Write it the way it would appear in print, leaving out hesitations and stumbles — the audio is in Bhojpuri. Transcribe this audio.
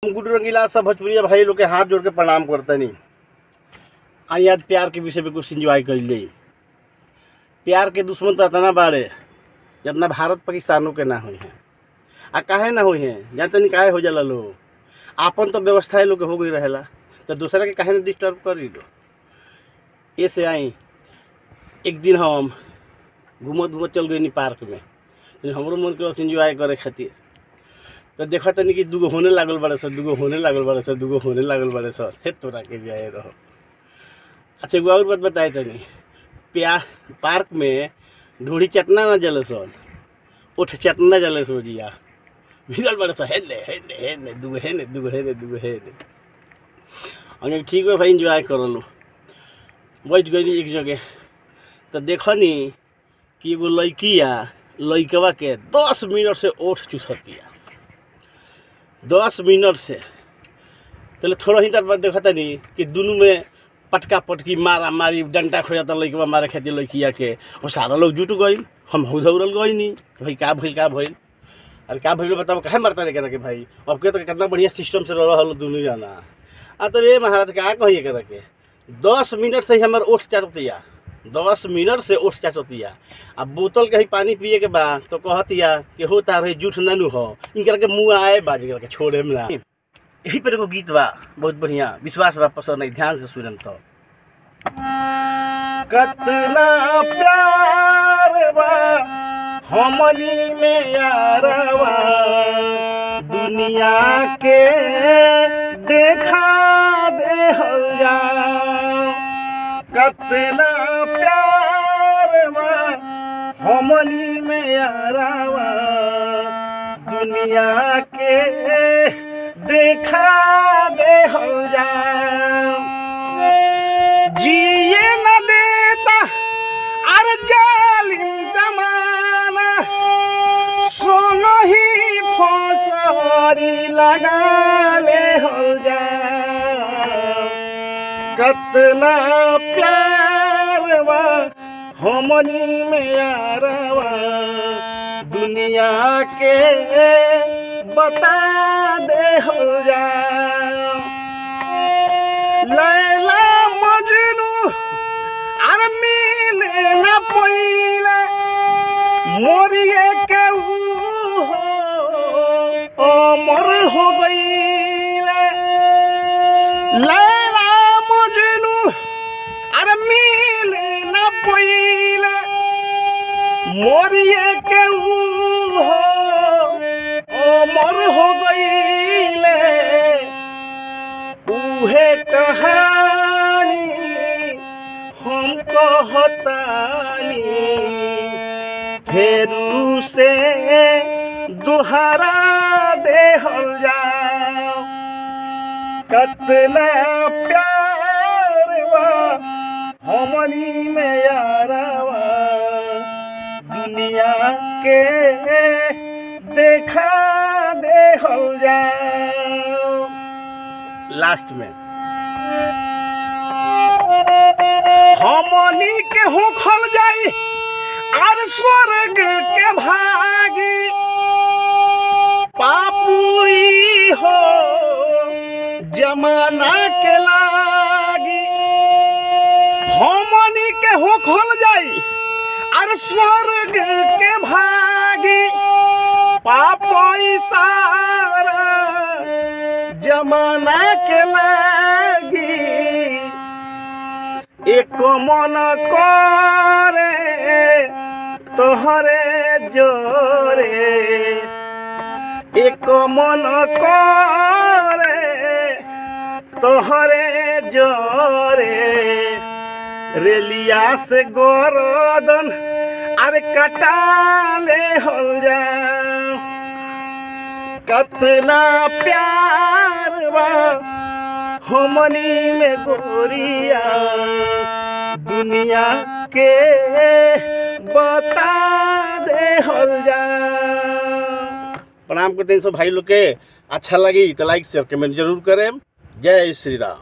गुड रंगीला सब भोजपुरिया भाई लोग के हाथ जोड़ के प्रणाम करते नहीं। आई आज प्यार के विषय पे कुछ इंजॉय कर ली। प्यार के दुश्मन तो इतना बाड़े जितना भारत पाकिस्तानों के ना हुई हैं। आ काहे ना हुई हैं जानते नहीं काहे हो जाला लोग। आपन तो व्यवस्था लोग हो गई रहेला तो दूसरा के काहे ना डिस्टर्ब कर लो। ऐसे आई एक दिन हम घूमत चल गई पार्क में तो हमरो मन के इंजॉय करे खातिर तो देखा तनी कि दूगो होने लागल बड़े सर दूगो होने लागल बड़े सर दूगो होने लागल बड़े सर हे तोरा के जाए रहो। अच्छा एगो और बात बताए तनी प्यार पार्क में ढूढ़ी चटना ना जले सर उठ चटना जले सो जिया भिड़ल बड़े सर हे ने दूगो हे ने अगर ठीक है भाई इंजॉय कर लो। बैठ गई एक जगह तो देखनी कि एगो लड़कवा के 10 मिनट से ओठ चूसतिया 10 मिनट से पहले थोड़ा ही बाद देखा था नहीं कि दोनों में पटका पटकी मारा मारी डंटा खो जाता लड़कवा मारे खातिर लड़किया के और सारा लोग जुट गई हम दौड़ल गई नहीं भाई का भइल अरे का भइल बताओ कहे मारता रहे के भाई अब के तो कितना बढ़िया सिस्टम से रहा दोनों जाना आ तब ये महाराज क्या कहिए करे के 10 मिनट से ही हमारे ओठ चाटतिया 10 मिनट से ओठ चाटतिया। अब बोतल के ही पानी पिए के बाद तो कहतिया कि होता रही जूठ ननू हो इनकर के मुँह आए बाज के छोड़े में ना। यही पर एगो गीत बा बहुत बढ़िया विश्वास बा पसंद नहीं ध्यान से सुनम तो कतना प्यार बा हमनी में यारवा दुनिया के देखा दे हो जा कतना प्यार बा हमनी में यारवा दुनिया के देखा दे हो जा जिए न देता अरे जालिम जमाना सोनो ही फौसवारी लगा ले हो जा कतना प्यार बा हमनी में यारवा दुनिया के बता दे हो जा लैला मजनू अरे मिले न पहिले मोरिए के अमर हो गईले लैला मजनू अरे मिले न पहिले मोरिए के अमर हो गईले उहे कहानी हम कहतानी फेरू से दोहरा देहल जाओ कतना प्यार बा हमनी में यारवा दुनिया के देखा देहल जाओ। लास्ट में हमनी के होखल जाई और स्वर्ग के भागी पापुई हो जमाना के लागी हमनी के होखल जाई और स्वर्ग के भागी पापई सारा जमाना के लागी एक मन करे तोहरे जोरे एक मन करे तोहरे जोरे रेलिया से गोरदन अरे कटाले हो जा कतना प्यार बा हमनी में गोरिया दुनिया के बता दे हो जा। प्रणाम करते हैं सब भाई लोग के। अच्छा लगी तो लाइक शेयर कमेंट जरूर करें। जय श्री राम।